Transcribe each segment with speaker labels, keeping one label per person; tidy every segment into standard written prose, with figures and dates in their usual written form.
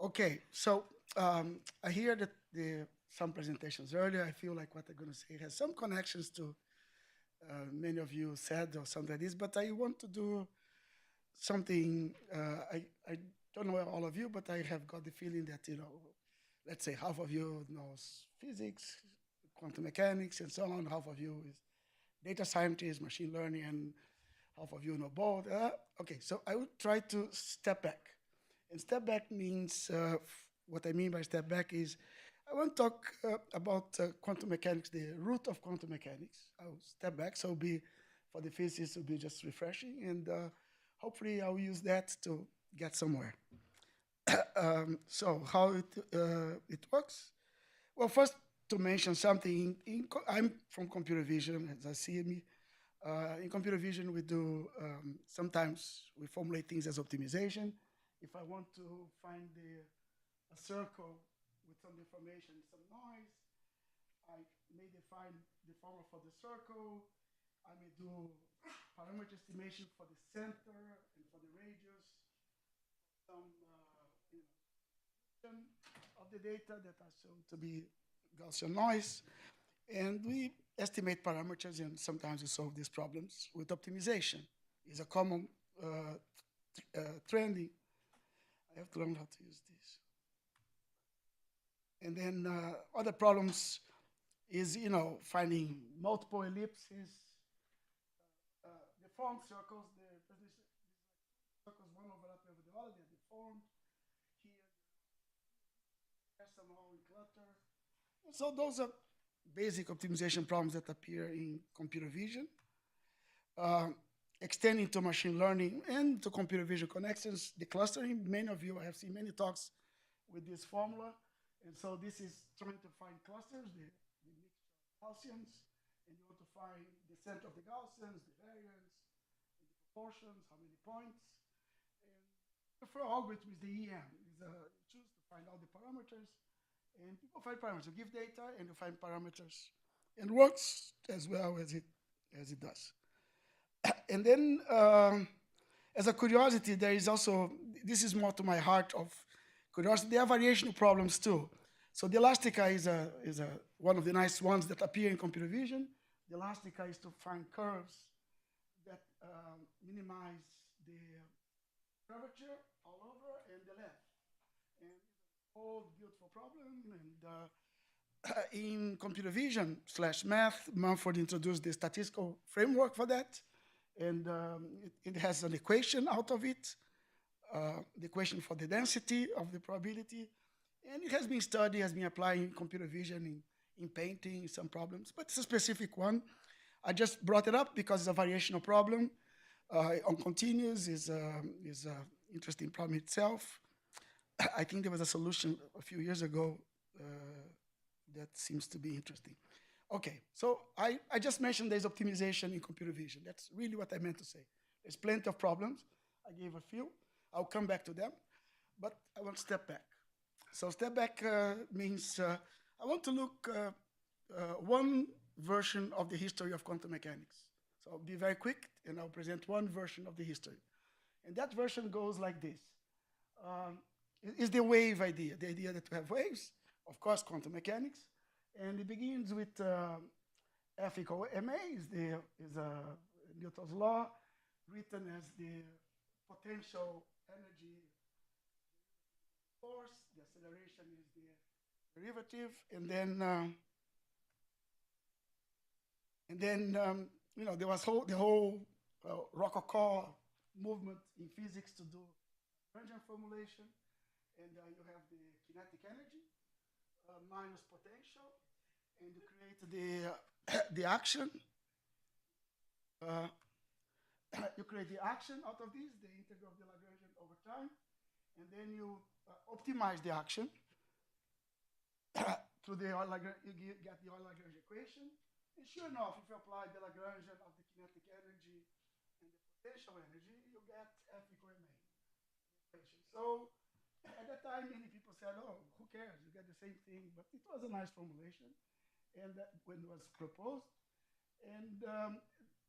Speaker 1: Okay, so I hear that some presentations earlier. I feel like what I'm going to say has some connections to many of you said or something like this, but I want to do something. I don't know all of you, but I have got the feeling that, let's say half of you knows physics, quantum mechanics, and so on. Half of you is data scientists, machine learning, and half of you know both. Okay, so I would try to step back. And step back means what I mean by step back is I want to talk about quantum mechanics, the root of quantum mechanics. I'll step back, so be for the physicists, it'll be just refreshing, and hopefully I'll use that to get somewhere. So how it works? Well, first to mention something, I'm from computer vision, as I see me. In computer vision, we do sometimes we formulate things as optimization. If I want to find a circle with some information, some noise, I may define the formula for the circle. I may do parameter estimation for the center and for the radius, some of the data that are shown to be Gaussian noise. And we estimate parameters, and sometimes we solve these problems with optimization. It's a common trending. I have to learn how to use this. And then other problems is, finding multiple ellipses, the formed circles, circles, one overlap over the other, they're deformed. Here, there's somehow in clutter. And so those are basic optimization problems that appear in computer vision. Uh, Extending to machine learning and to computer vision connections, the clustering, many of you have seen many talks with this formula. And so this is trying to find clusters, the mixture of Gaussians, and you want to find the center of the Gaussians, the variance, the proportions, how many points. And for algorithm is the EM. Is you choose to find all the parameters, and people find parameters. You give data, and you find parameters, and works as well as it does. And then, as a curiosity, there is also this is more to my heart of curiosity. There are variational problems too. So the Elastica is one of the nice ones that appear in computer vision. The Elastica is to find curves that minimize the curvature all over and the length. And it's an old, beautiful problem. And in computer vision slash math, Mumford introduced the statistical framework for that. And it has an equation out of it, the equation for the density of the probability. And it has been studied, has been applied in computer vision, in painting, some problems, but it's a specific one. I just brought it up because it's a variational problem. On continuous is an interesting problem itself. I think there was a solution a few years ago uh, that seems to be interesting. Okay, so I just mentioned there's optimization in computer vision. That's really what I meant to say. There's plenty of problems. I gave a few. I'll come back to them, but I want to step back. So step back means I want to look one version of the history of quantum mechanics. So I'll be very quick, and I'll present one version of the history. And that version goes like this. Um, is the wave idea, the idea that we have waves, of course, quantum mechanics, and it begins with F equal ma is Newton's law, written as the potential energy force. The acceleration is the derivative, and then there was the whole Rococo movement in physics to do Lagrangian formulation, and you have the kinetic energy minus potential, and you create the action. Uh, you create the action out of this, the integral of the Lagrangian over time, and then you optimize the action through the you get the Euler-Lagrange equation. And sure enough, if you apply the Lagrangian of the kinetic energy and the potential energy, you get F equal ma equation. So at that time, many people said, "Oh, who cares? You get the same thing." But it was a nice formulation, and when it was proposed, and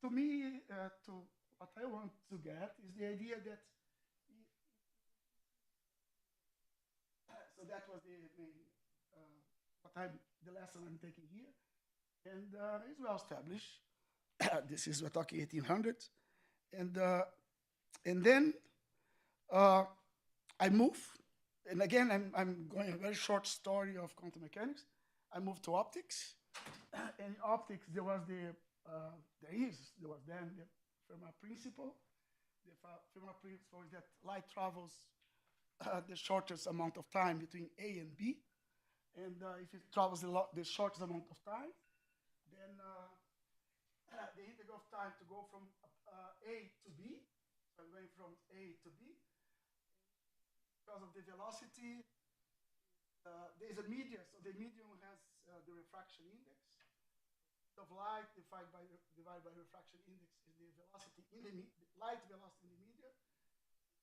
Speaker 1: to me, to what I want to get is the idea that So that was the main, uh, the lesson I'm taking here. And it's well established. This is, we're talking 1800s. And, uh, and then uh, I move, and again, I'm going a very short story of quantum mechanics. I moved to optics. And in optics, there was then the Fermat principle. The Fermat principle is that light travels the shortest amount of time between A and B. And if it travels the shortest amount of time, then the integral of time to go from A to B, so I'm going from A to B, because of the velocity, there's a medium, so the medium has the refraction index of light divided by refraction index is the velocity in the light velocity in the medium.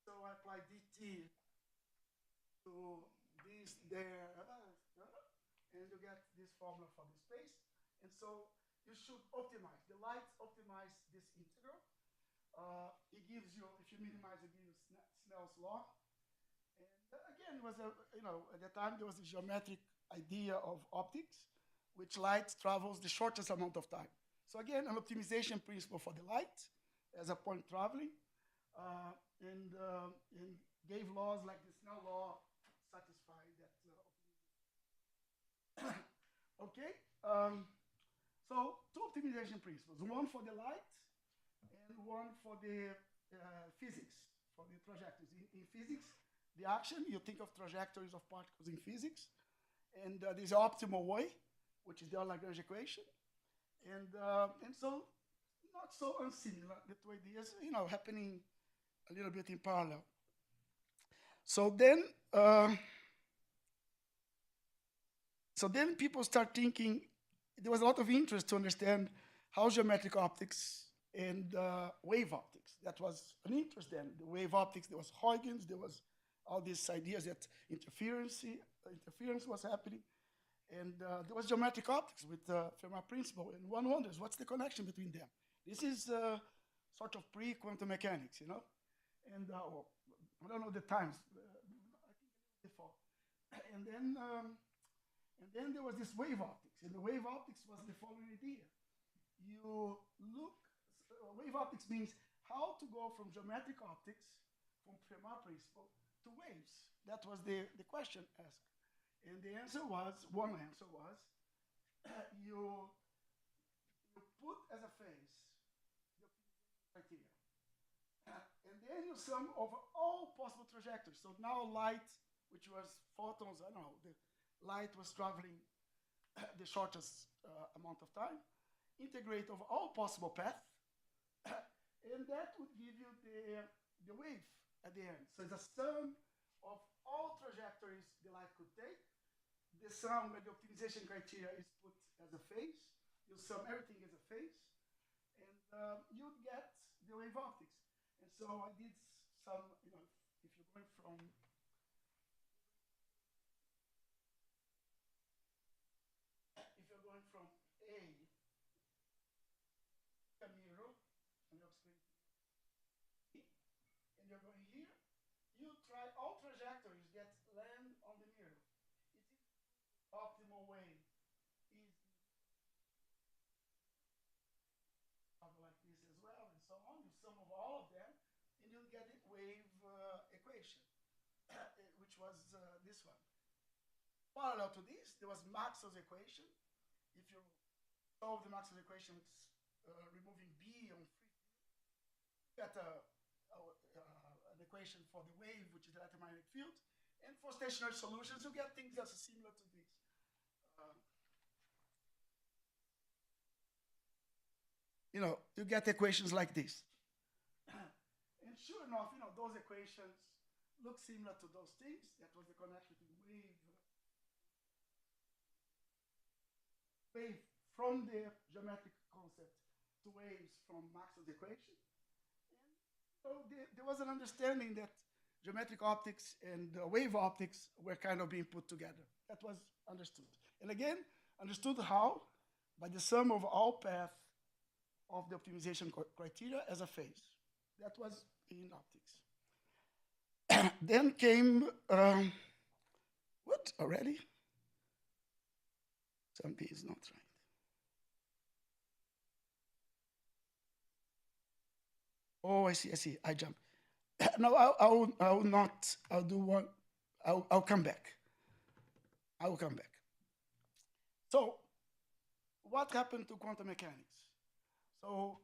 Speaker 1: So I apply dt to this there, and you get this formula for the space. And so you should optimize. The light optimize this integral. It gives you, if you minimize, it gives you Snell's law. And again, was at the time there was a geometric idea of optics, which light travels the shortest amount of time. So again, an optimization principle for the light as a point traveling, and gave laws like the Snell law satisfy that. Okay. So two optimization principles: one for the light and one for the physics, for the trajectories. In physics, the action, you think of trajectories of particles in physics, and there's an optimal way, which is the Lagrange equation, and so not so unsimilar. The two ideas, happening a little bit in parallel. So then, people start thinking. There was a lot of interest to understand how geometric optics and wave optics. That was an interest then. The wave optics, there was Huygens, there was all these ideas that interference was happening. And there was geometric optics with the Fermat principle. And one wonders, what's the connection between them? This is sort of pre-quantum mechanics, And I don't know the times. I think before. And then there was this wave optics. And the wave optics was the following idea. Wave optics means how to go from geometric optics, from Fermat principle, to waves. That was the question asked. And the answer was, one answer was, you put as a phase the criteria. And then you sum over all possible trajectories. So now light, which was photons, I don't know, the light was traveling the shortest amount of time, integrate over all possible paths, and that would give you the wave at the end. So it's a sum of all trajectories the light could take. The sum where the optimization criteria is put as a phase. You sum everything as a phase, and you'd get the wave optics. And so I did some, if you're going from A mirror, and you're and you're going here, you try all trajectories that land on the mirror. It is optimal way is like this as well, and so on. You sum of all of them, and you'll get the wave equation, which was this one. Parallel to this, there was Maxwell's equation. If you solve the Maxwell's equation with removing B on free field, you get an equation for the wave, which is the electromagnetic field. And for stationary solutions, you get things that's similar to this. You get equations like this. And sure enough, those equations look similar to those things. That was the connection between wave from the geometric concept to waves from Maxwell's equation. And so there was an understanding that geometric optics and wave optics were kind of being put together. That was understood. And again, understood how? By the sum of all paths of the optimization criteria as a phase. That was in optics. Then came What? Already? Something is not right. Oh, I see, I see. I jump. No, I will not. I'll do one. I'll come back. I will come back. So, what happened to quantum mechanics? So,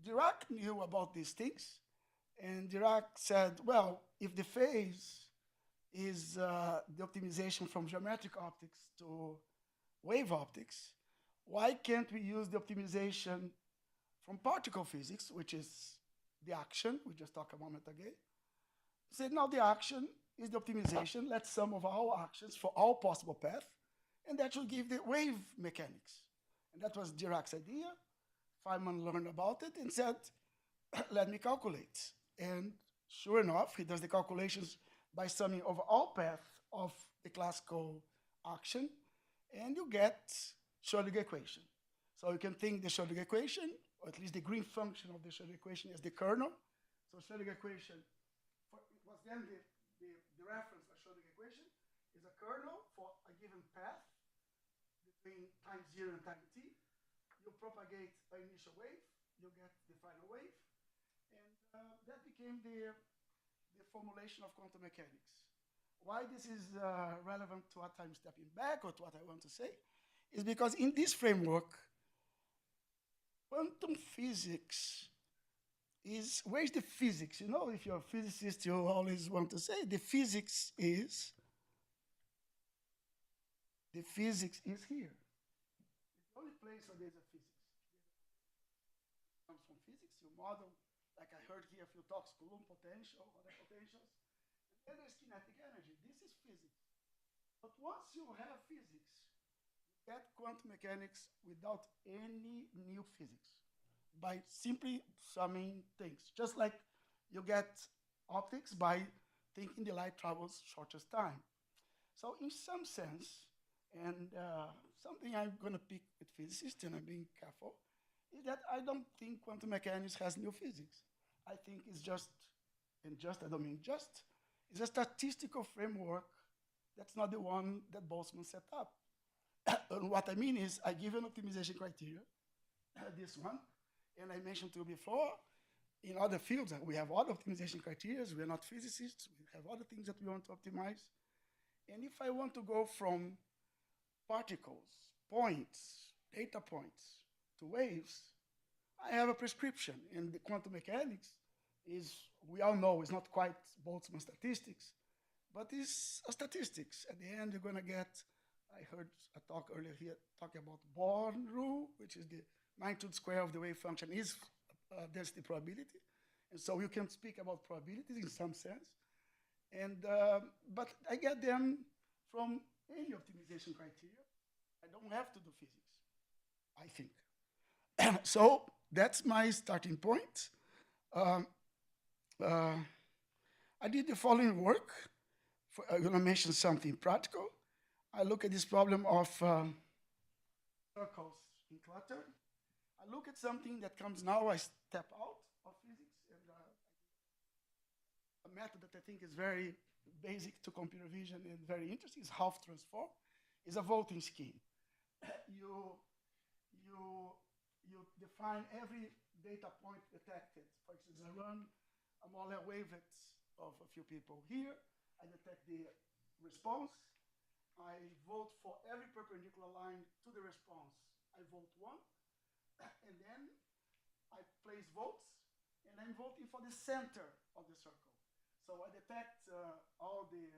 Speaker 1: Dirac knew about these things, and Dirac said, well, if the phase is the optimization from geometric optics to wave optics, why can't we use the optimization from particle physics, which is the action we just talked a moment ago? Said now the action is the optimization. Let's sum of all actions for all possible paths, and that should give the wave mechanics. And that was Dirac's idea. Feynman learned about it and said, let me calculate. And sure enough, he does the calculations by summing over all paths of the classical action, and you get Schrodinger equation. So you can think the Schrodinger equation, or at least the green function of the Schrodinger equation, as the kernel. So Schrodinger equation, it was then the reference for Schrodinger equation, is a kernel for a given path between time 0 and time t. You propagate an initial wave, you get the final wave, and that became the formulation of quantum mechanics. Why this is relevant to what I'm stepping back or to what I want to say is because in this framework, quantum physics is, where's the physics? You know, if you're a physicist, you always want to say the physics is here. The only place where there's a physics. It comes from physics, you model, like I heard here a few talks, Coulomb potential, other potentials. And then there's kinetic energy. This is physics. But once you have physics, you get quantum mechanics without any new physics by simply summing things. Just like you get optics by thinking the light travels shortest time. So in some sense, and something I'm going to pick with physicists, and I'm being careful, is that I don't think quantum mechanics has new physics. I think it's just, and just, I don't mean just, it's a statistical framework that's not the one that Boltzmann set up. And what I mean is, I give an optimization criteria, this one, and I mentioned to you before, in other fields, we have other optimization criteria. We are not physicists. We have other things that we want to optimize. And if I want to go from particles, points, data points, to waves, I have a prescription. And the quantum mechanics is, we all know, is not quite Boltzmann statistics, but it's a statistics. At the end, you're going to get, I heard a talk earlier here talking about Born rule, which is the magnitude square of the wave function is density probability. And so you can speak about probabilities in some sense. And, but I get them from any optimization criteria. I don't have to do physics, I think. So that's my starting point. Uh, I did the following work. I'm going to mention something practical. I look at this problem of circles in clutter. I look at something that comes now, I step out of physics, and a method that I think is very basic to computer vision and very interesting is half transform, is a voting scheme. you, you define every data point detected. For instance, I run a Moller wavelet of a few people here. I detect the response. I vote for every perpendicular line to the response. I vote one. And then I place votes, and I'm voting for the center of the circle. So I detect all the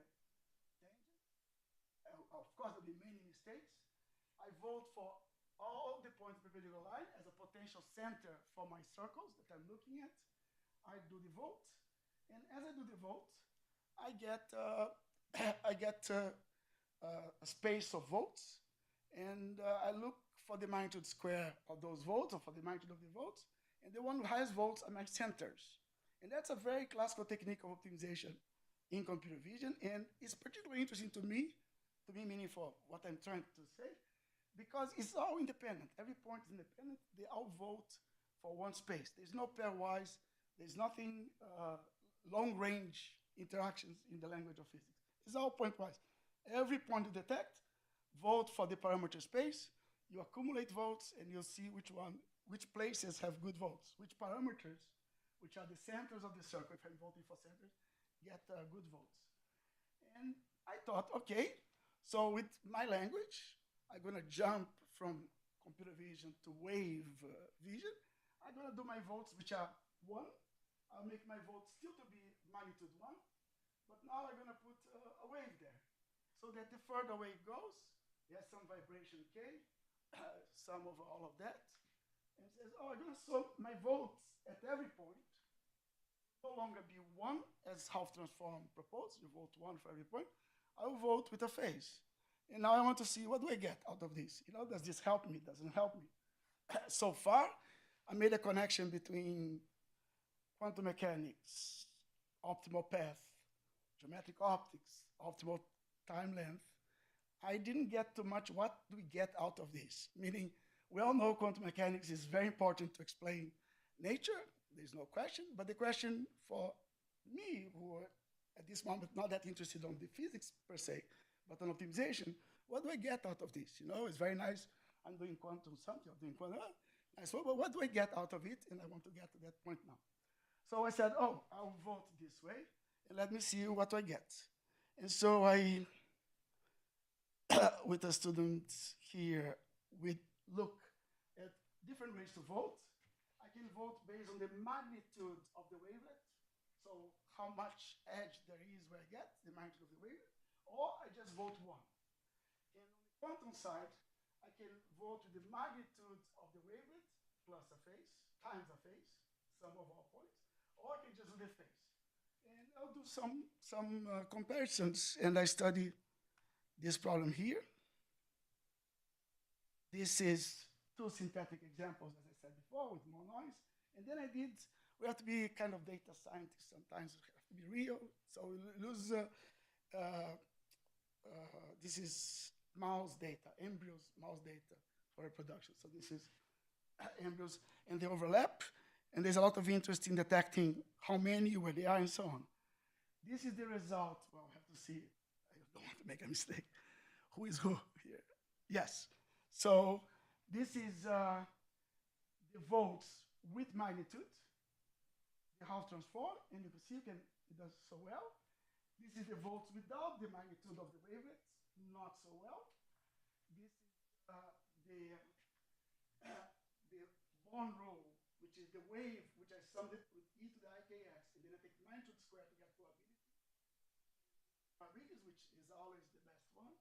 Speaker 1: tangents. Of course, there'll be many mistakes. I vote for all the points perpendicular line as a potential center for my circles that I'm looking at. I do the vote, and as I do the vote, I get a space of votes, and I look for the magnitude square of those votes, or for the magnitude of the votes, and the one who has votes are my centers. And that's a very classical technique of optimization in computer vision, and it's particularly interesting to me meaning for what I'm trying to say, because it's all independent. Every point is independent. They all vote for one space. There's no pairwise. There's nothing long-range interactions in the language of physics. It's all pointwise. Every point you detect, vote for the parameter space. You accumulate votes, and you'll see which places have good votes, which parameters, which are the centers of the circle, if I'm voting for centers, get good votes. And I thought, okay, so with my language, I'm going to jump from computer vision to wave vision. I'm going to do my votes, which are 1. I'll make my votes still to be magnitude 1, but now I'm going to put a wave there. So that the further away it goes, there's some vibration K, sum over all of that. And it says, oh, I'm going to sum my votes at every point no longer be 1 as half transform proposed. You vote 1 for every point. I will vote with a phase. And now I want to see what do I get out of this. Does this help me? Doesn't help me. So far, I made a connection between quantum mechanics, optimal path, geometric optics, optimal time length. I didn't get too much what do we get out of this. Meaning, we all know quantum mechanics is very important to explain nature. There's no question. But the question for me, who are at this moment not that interested on the physics per se, but on optimization, what do I get out of this? It's very nice. I'm doing quantum something, I'm doing quantum. Nice. But what do I get out of it? And I want to get to that point now. So I said, oh, I'll vote this way, and let me see what I get. And so I, with the students here, we look at different ways to vote. I can vote based on the magnitude of the wavelet, so how much edge there is where I get, the magnitude of the wavelet, or I just vote 1. And on the quantum side, I can vote with the magnitude of the wavelet plus a phase, times a phase, sum of all points, or I can just do the phase. And I'll do some comparisons, and I study this problem here. This is 2 synthetic examples, as I said before, with more noise. And then we have to be kind of data scientists sometimes, we have to be real. So we lose, this is mouse data, embryos mouse data for reproduction. So this is embryos, and they overlap. And there's a lot of interest in detecting how many, where they are, and so on. This is the result. Well, I have to see. I don't want to make a mistake. Who is who here? Yes. So this is the votes with magnitude, the half transform, and you can see it does so well. This is the votes without the magnitude of the wavelets, not so well. This is the Born rule, which is the wave, which I summed it with e to the ikx, and then I take magnitude squared to get probability. Probabilities, which is always the best one.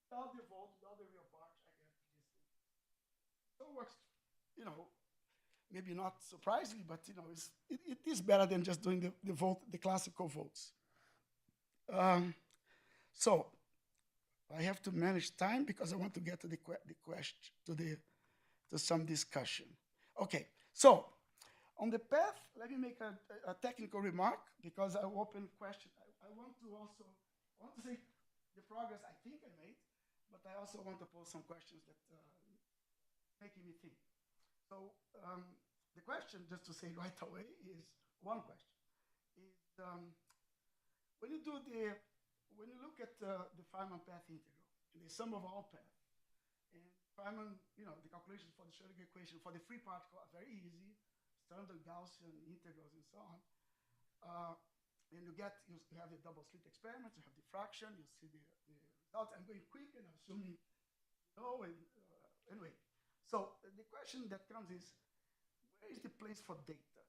Speaker 1: Without the vote, without the real part, I get this thing. So it works, maybe not surprisingly, but it is better than just doing the vote, the classical votes. So I have to manage time because I want to get to the question, to some discussion. Okay, so on the path, let me make a technical remark because I open question. I want to say the progress I think I made, but I also want to pose some questions that making me think. So the question, just to say right away, is one question: is when you look at the Feynman path integral and the sum of all paths, and Feynman, the calculations for the Schrödinger equation for the free particle are very easy, standard Gaussian integrals and so on. And you have the double slit experiments, you have diffraction, you see the results. I'm going quick and assuming anyway. So the question that comes is, where is the place for data?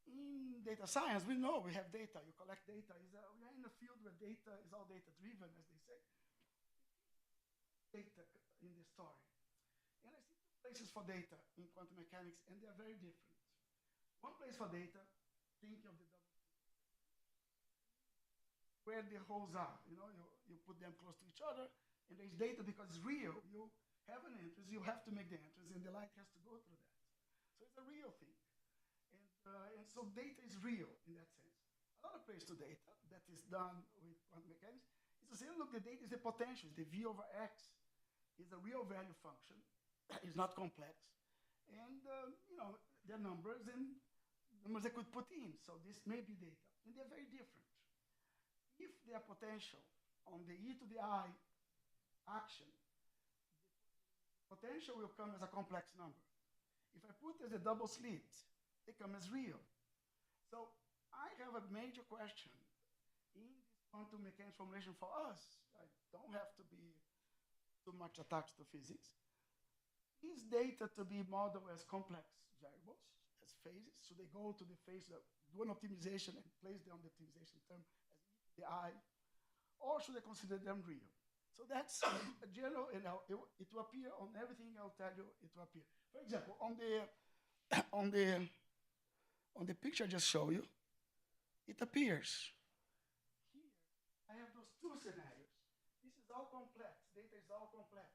Speaker 1: In data science, we know we have data. You collect data. We are in a field where data is all data-driven, as they say. Data in the story. And I see 2 places for data in quantum mechanics, and they are very different. One place for data, thinking of the double where the holes are. You put them close to each other, and there's data because it's real. You have an entrance, you have to make the entrance, and the light has to go through that. So it's a real thing. And so data is real in that sense. Another place to data that is done with quantum mechanics is to say, look, the data is the potential, the V over X is a real value function. It's not complex. And, there are numbers and numbers I could put in. So this may be data. And they're very different. If they are potential on the e to the I action, potential will come as a complex number. If I put as a double slit, it comes as real. So I have a major question in this quantum mechanics formulation for us. I don't have to be too much attached to physics. Is data to be modeled as complex variables, as phases? Should they go to the phase, do an optimization and place them on the optimization term as e to the I, or should I consider them real? So that's a general, and it will appear on everything I'll tell you. It will appear. For example, on the on the on the picture I just show you, it appears here. I have those two scenarios. This is all complex. Data is all complex.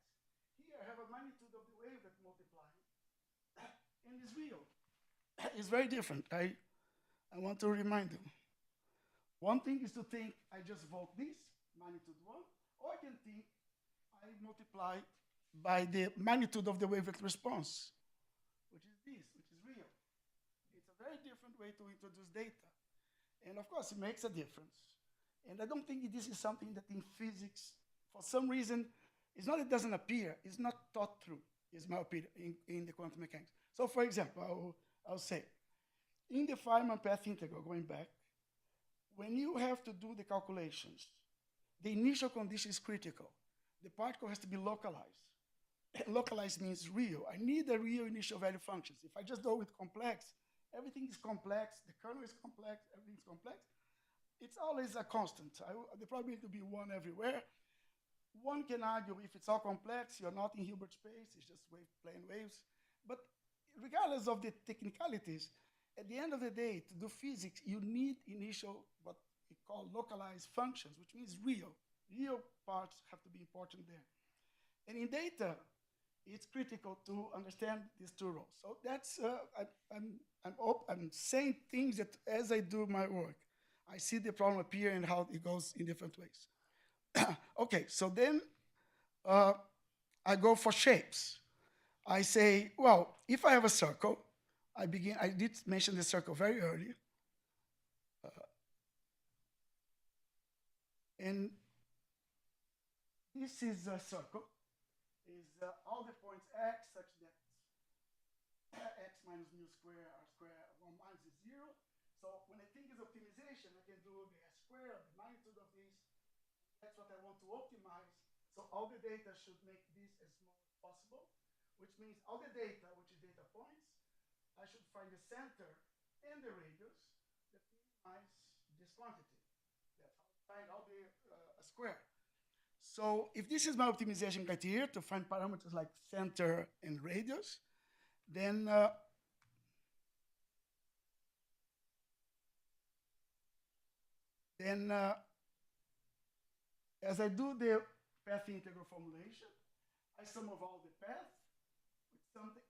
Speaker 1: Here I have a magnitude of the wave that multiplying, and it's real. It's very different. I want to remind you. One thing is to think I just vote this, magnitude 1, or I can think I multiply by the magnitude of the wavelet response, which is this, which is real. It's a very different way to introduce data. And of course, it makes a difference. And I don't think this is something that in physics, for some reason, it's not it doesn't appear, it's not thought through, is my opinion, in the quantum mechanics. So for example, I'll say, in the Feynman path integral, going back, when you have to do the calculations, the initial condition is critical. The particle has to be localized. Localized means real. I need a real initial value functions. If I just go with complex, everything is complex, the kernel is complex, everything is complex. It's always a constant. The probability to be 1 everywhere. One can argue if it's all complex, you're not in Hilbert space, it's just plane waves. But regardless of the technicalities, at the end of the day, to do physics, you need initial, what we call localized functions, which means real. Real parts have to be important there. And in data, it's critical to understand these two roles. So that's, I'm saying things that as I do my work, I see the problem appear and how it goes in different ways. Okay, so then I go for shapes. I say, well, if I have a circle, I did mention the circle very early. And this is a circle, is all the points x such that x minus mu square r square 1 minus is 0. So when I think is optimization, I can do the s square, the magnitude of this. That's what I want to optimize. So all the data should make this as small as possible, which means all the data, which is data points, I should find the center and the radius that minimize this quantity. That's how I find all the square. So if this is my optimization criteria to find parameters like center and radius, then as I do the path integral formulation, I sum of all the paths with something,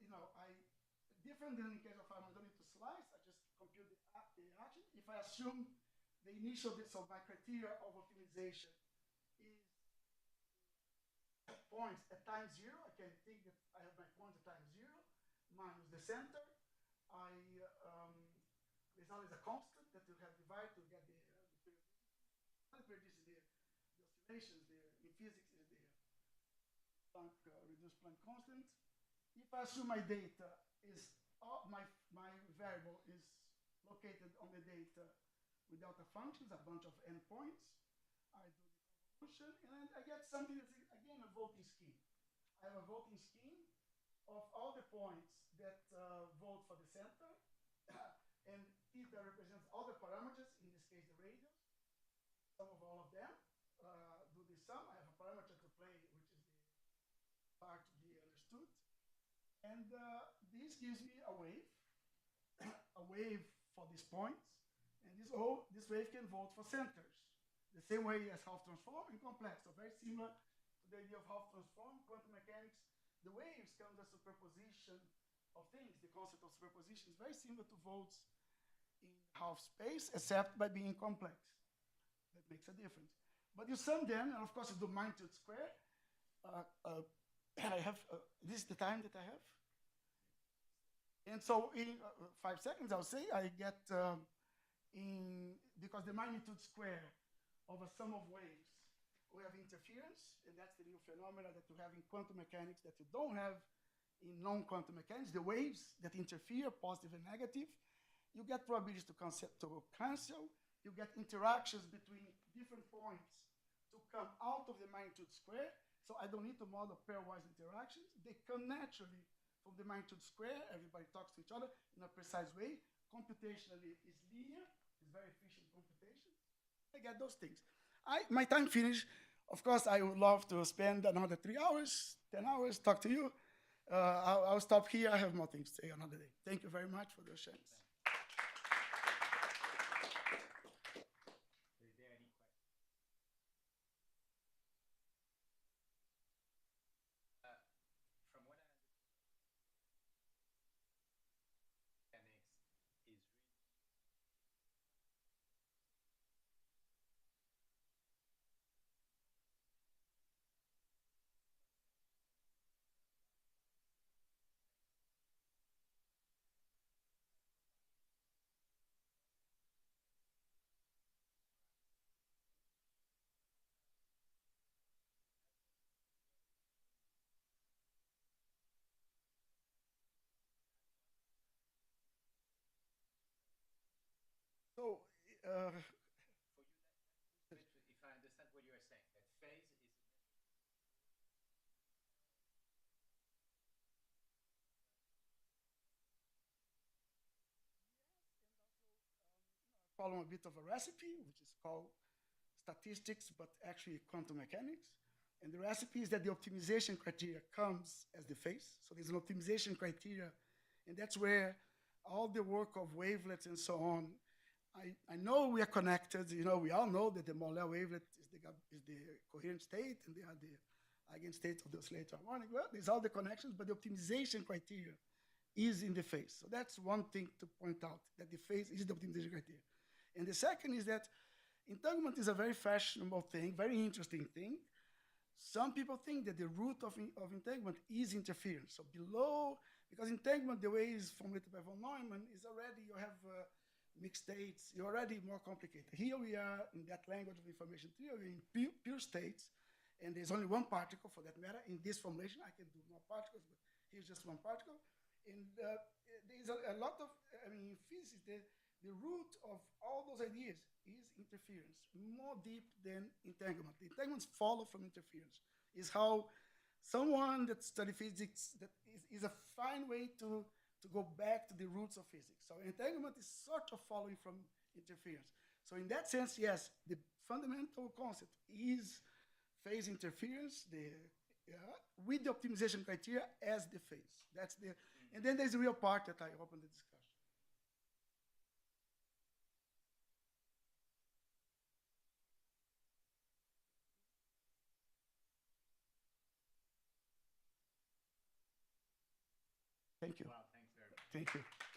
Speaker 1: different than in case of Feynman, I don't need to slice, I just compute the action. If I assume the initial, so my criteria of optimization is points at time 0, I can think that I have my points at time 0 minus the center. There's always a constant that you have divided to get the periodicity, the oscillations there. In physics is the Planck, reduced Planck constant. If I assume my data is, my variable is located on the data with delta functions, a bunch of endpoints, I do the convolution, and I get something that's, again, a voting scheme. I have a voting scheme of all the points that vote for the center, and theta represents all the parameters, in this case the radius, sum of all of them, do the sum. I have a parameter to play, which is the part to be understood. And this gives me a wave, a wave for these points, and this wave can vote for centers, the same way as half transform and complex. So very similar to the idea of half transform, quantum mechanics. The waves come as superposition of things. The concept of superposition is very similar to votes in half space, except by being complex. That makes a difference. But you sum them, and of course you do magnitude square. I have, this is the time that I have. And so in 5 seconds, I'll say I get, because the magnitude square of a sum of waves we have interference, and that's the new phenomena that you have in quantum mechanics that you don't have in non-quantum mechanics. The waves that interfere, positive and negative, you get probabilities to cancel. You get interactions between different points to come out of the magnitude square. So I don't need to model pairwise interactions. They come naturally from the magnitude square. Everybody talks to each other in a precise way. Computationally is linear. It's very efficient computation. I get those things. My time finished. Of course, I would love to spend another 3 hours, 10 hours, talk to you. I'll stop here. I have more things to say another day. Thank you very much for the chance. So, uh,
Speaker 2: If I understand what you are saying, that phase is
Speaker 1: follow a bit of a recipe, which is called statistics, but actually quantum mechanics. And the recipe is that the optimization criteria comes as the phase. So there's an optimization criteria, and that's where all the work of wavelets and so on. I know we are connected. We all know that the Morley wavelet is the coherent state, and they are the eigenstate of the oscillator harmonic. Well, there's all the connections, but the optimization criteria is in the phase. So that's one thing to point out, that the phase is the optimization criteria. And the second is that entanglement is a very fashionable thing, very interesting thing. Some people think that the root of entanglement is interference. So below, because entanglement, the way it's formulated by von Neumann, is already, you have mixed states, you're already more complicated. Here we are in that language of information theory, in pure states, and there's only one particle for that matter. In this formulation, I can do more particles, but here's just one particle. And there's a lot of, in physics, the root of all those ideas is interference, more deep than entanglement. The entanglements follow from interference. Is how someone that studies physics, that is a fine way to go back to the roots of physics. So entanglement is sort of following from interference. So in that sense, yes, the fundamental concept is phase interference, with the optimization criteria as the phase. And then there's the real part that I open the discussion. Thank you.
Speaker 2: wow. Thanks very much.
Speaker 1: Thank you.